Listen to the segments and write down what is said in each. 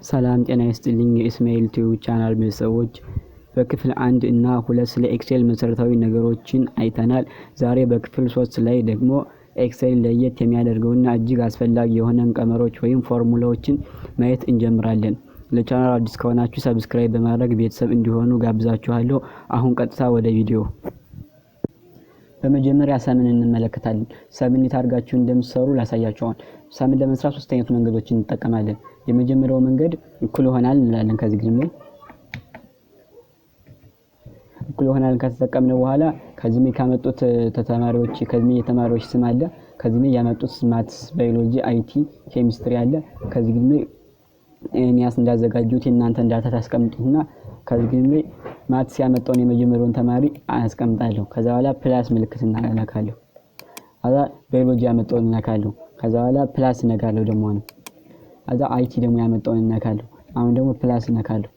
ሰላም ጤና ይስጥልኝ የኢስማኤል ቲዩብ ቻናል ቤተሰቦች በክፍል 1 እና 2 ስለ ኤክሴል መሰረታዊ ነገሮችን አይተናል። ዛሬ በክፍል 3 ላይ ደግሞ ኤክሴል ለየት የሚያደርገውና እጅግ አስፈላጊ የሆኑ ቀመሮች ወይም ፎርሙላዎችን ማየት እንጀምራለን። ለቻናሉ አዲስ ከሆናችሁ ሰብስክራይብ በማድረግ ቤተሰብ እንዲሆኑ ጋብዛችኋለሁ። አሁን ቀጥታ ወደ ቪዲዮ። በመጀመሪያ ሰምን እንመለከታለን። ሰምን እንዴት አድርጋችሁ እንደምትሰሩ ላሳያችሁ። ሰምን ለመስራት ሶስት አይነት መንገዶችን እንጠቀማለን። የመጀመሪያው መንገድ እኩል ይሆናል እንላለን። ከዚህ ግን እኩል ይሆናል ከተጠቀምን በኋላ ከዚህ ካመጡት ተማሪዎች ከዚህ የተማሪዎች ስም አለ። ከዚህ ያመጡት ማትስ፣ ባዮሎጂ፣ አይቲ፣ ኬሚስትሪ አለ። ከዚህ ግን እኔያስ እንዳዘጋጁት እናንተ እንዳታ ታስቀምጡና ከዚህ ግን ማትስ ያመጣውን የመጀመሪያውን ተማሪ አስቀምጣለሁ። ከዛ በኋላ ፕላስ ምልክት እናነካለሁ። አዛ ባዮሎጂ ያመጣውን እናካለሁ። ከዛ በኋላ ፕላስ ነካለሁ ደግሞ ነው። አዛ አይቲ ደግሞ ያመጣውን እናካለሁ። አሁን ደግሞ ፕላስ ነካለሁ።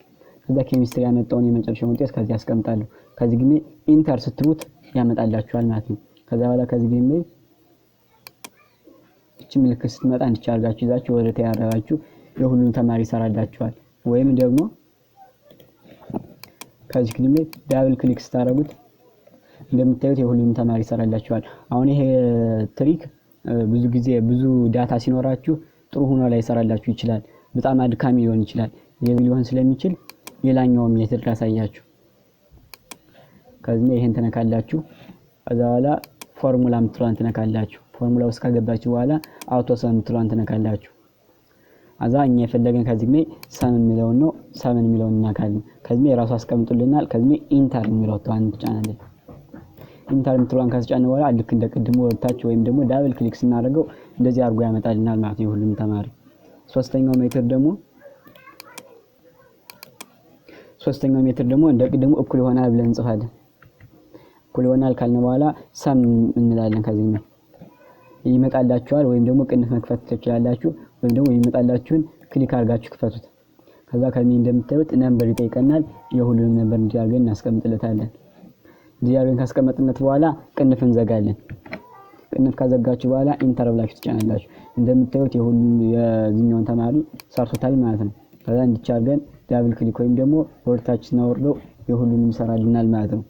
ከዛ ኬሚስትሪ ያመጣውን የመጨረሻውን ውጤት ከዚህ አስቀምጣለሁ። ከዚህ ግን ኢንተር ስትሉት ያመጣላችኋል ማለት ነው። ከዛ በኋላ ከዚህ ግን እቺ ምልክት ስትመጣ እንድቻርጋችሁ ይዛችሁ ወደ ተያራችሁ የሁሉም ተማሪ ይሰራላችኋል። ወይም ደግሞ ከዚህ ግን ዳብል ክሊክ ስታረጉት እንደምታዩት የሁሉም ተማሪ ይሰራላችኋል። አሁን ይሄ ትሪክ ብዙ ጊዜ ብዙ ዳታ ሲኖራችሁ ጥሩ ሆኖ ላይ ይሰራላችሁ ይችላል። በጣም አድካሚ ሊሆን ይችላል። ሊሆን ስለሚችል ሌላኛው ሜተድ ላሳያችሁ። ከዚህ ይሄን ተነካላችሁ። ከዛ በኋላ ፎርሙላ ምትሏን ተነካላችሁ። ፎርሙላው ውስጥ ከገባችሁ በኋላ አውቶ ሰም ምትሏን ተነካላችሁ። አዛኛ የፈለገን ከዚህ ላይ ሰም የሚለውን ነው ሰምን የሚለውን እናካለን። ከዚህ የራሱ አስቀምጡልናል። ከዚህ ኢንተር የሚለው ተዋን ጫናለን። ኢንተር ምትሏን ካስጫነ በኋላ ልክ እንደቀድሞ ወርታች ወይም ደግሞ ዳብል ክሊክ ስናደርገው እንደዚህ አድርጎ ያመጣልናል ማለት ነው ሁሉም ተማሪ። ሶስተኛው ሜተድ ደግሞ እንደቀድሞ እኩል ይሆናል ብለን እንጽፋለን። እኩል ይሆናል ካልን በኋላ ሰም እንላለን። ከዚህ ነው ይመጣላችኋል። ወይም ደግሞ ቅንፍ መክፈት ትችላላችሁ። ወይም ደግሞ ይመጣላችሁን ክሊክ አድርጋችሁ ክፈቱት። ከዛ ከዚህ እንደምታዩት ነምበር ይጠይቀናል። የሁሉንም ነምበር እንዲያገኝ እናስቀምጥለታለን። እንዲያገኝ ካስቀመጥነት በኋላ ቅንፍ እንዘጋለን። ቅንፍ ካዘጋችሁ በኋላ ኢንተር ብላችሁ ትጫናላችሁ። እንደምታዩት የሁሉም የዚህኛውን ተማሪ ሰርቶታል ማለት ነው። ከዛ እንዲቻርገን ዳብል ክሊክ ወይም ደግሞ ወርታች እናወርደው የሁሉንም ይሰራልናል ማለት ነው።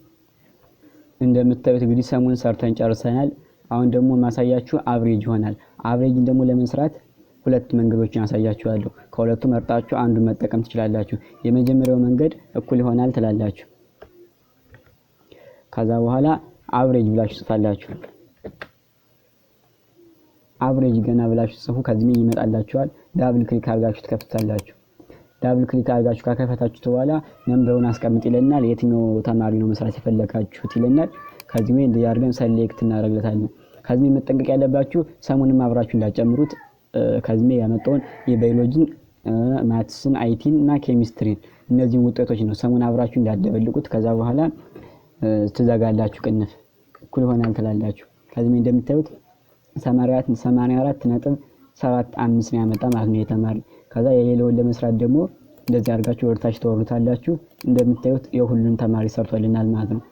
እንደምታዩት እንግዲህ ሰሙን ሰርተን ጨርሰናል። አሁን ደግሞ ማሳያችሁ አቨሬጅ ይሆናል። አቨሬጅን ደግሞ ለመስራት ሁለት መንገዶችን አሳያችኋለሁ። ከሁለቱ መርጣችሁ አንዱን መጠቀም ትችላላችሁ። የመጀመሪያው መንገድ እኩል ይሆናል ትላላችሁ። ከዛ በኋላ አቨሬጅ ብላችሁ ጽፋላችሁ። አቨሬጅ ገና ብላችሁ ጽፉ። ከዚህ ይመጣላችኋል። ዳብል ክሊክ አድርጋችሁ ትከፍታላችሁ። ዳብል ክሊክ አድርጋችሁ ካከፈታችሁት በኋላ ነምበሩን አስቀምጥ ይለናል። የትኛው ተማሪ ነው መስራት የፈለጋችሁት ይለናል። ከዚህ እንዲያርገን ሰሌክት እናደርግለታለን። ከዚህ መጠንቀቅ ያለባችሁ ሰሙንም አብራችሁ እንዳጨምሩት። ከዚህ ያመጣውን የባዮሎጂን፣ ማትስን፣ አይቲን እና ኬሚስትሪን እነዚህ ውጤቶች ነው ሰሙን አብራችሁ እንዳደበልቁት። ከዛ በኋላ ትዘጋላችሁ። ቅንፍ እኩል ይሆናል ትላላችሁ። ከዚህ እንደምታዩት 84.75 ነው ያመጣ ማለት ነው የተማሪ። ከዛ የሌላውን ለመስራት ደግሞ እንደዚህ አድርጋችሁ ወርታች ተወሩታላችሁ። እንደምታዩት የሁሉንም ተማሪ ሰርቶልናል ማለት ነው።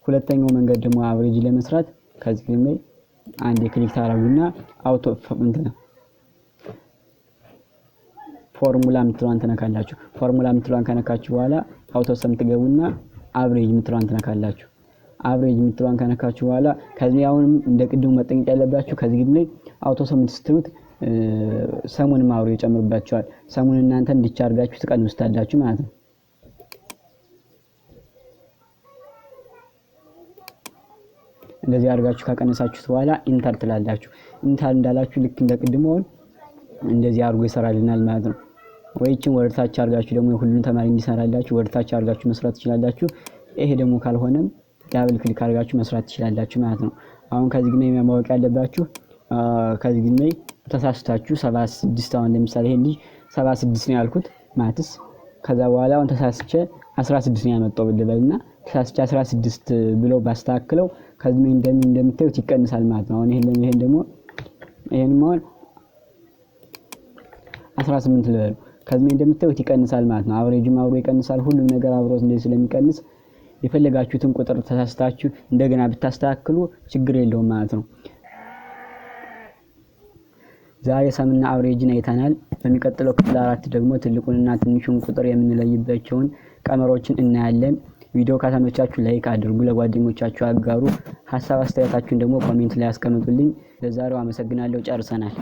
ሁለተኛው መንገድ ደግሞ አቨሬጅ ለመስራት ከዚህ ላይ አንድ ክሊክ ታረጉና አውቶ ፎርሙላ ምትሏን ተነካላችሁ። ፎርሙላ ምትሏን ከነካችሁ በኋላ አውቶ ሰም ትገቡና አቨሬጅ ምትሏን ተነካላችሁ። አቨሬጅ ምትሏን ከነካችሁ በኋላ ከዚህ አሁንም እንደቀድሞ መጠንቀቅ ያለባችሁ ከዚህ ላይ አውቶ ሰም ስትሉት ሰሙን ማውሪ ይጨምርባችኋል። ሰሙን እናንተ እንዲቻርጋችሁ ትቀንሱታላችሁ ማለት ነው። እንደዚህ አድርጋችሁ ካቀነሳችሁት በኋላ ኢንተር ትላላችሁ። ኢንተር እንዳላችሁ ልክ እንደቀድሞው እንደዚህ አድርጎ ይሰራልናል ማለት ነው። ወይችን ወርታች አድርጋችሁ ደግሞ የሁሉንም ተማሪ እንዲሰራላችሁ ወርታች አድርጋችሁ መስራት ትችላላችሁ። ይሄ ደግሞ ካልሆነም ዳብል ክሊክ አድርጋችሁ መስራት ትችላላችሁ ማለት ነው። አሁን ከዚህ ግን ማወቅ ያለባችሁ ከዚህ ግን ተሳስታችሁ 76 አሁን ለምሳሌ ይሄ ልጅ 76 ነው ያልኩት ማትስ። ከዛ በኋላ አሁን ተሳስቼ 16 ነው ያመጣው ብለበልና ተሳስቼ 16 ብለው ባስተካክለው ከዚህ እንደምታዩት ይቀንሳል ማለት ነው። አሁን ይሄን ደግሞ ማለት 18 ልበል። ከዚህ እንደምታዩት ይቀንሳል ማለት ነው። አቨሬጅም አብሮ ይቀንሳል። ሁሉም ነገር አብሮ እንደዚህ ስለሚቀንስ የፈለጋችሁትን ቁጥር ተሳስታችሁ እንደገና ብታስተካክሉ ችግር የለውም ማለት ነው። ዛሬ ሰምና አቨሬጅን አይተናል። በሚቀጥለው ክፍል 4 ደግሞ ትልቁንና ትንሹን ቁጥር የምንለይባቸውን ቀመሮችን እናያለን። ቪዲዮ ከተመቻችሁ ላይክ አድርጉ፣ ለጓደኞቻችሁ አጋሩ። ሐሳብ አስተያየታችሁን ደግሞ ኮሜንት ላይ አስቀምጡልኝ። ለዛሬው አመሰግናለሁ። ጨርሰናል።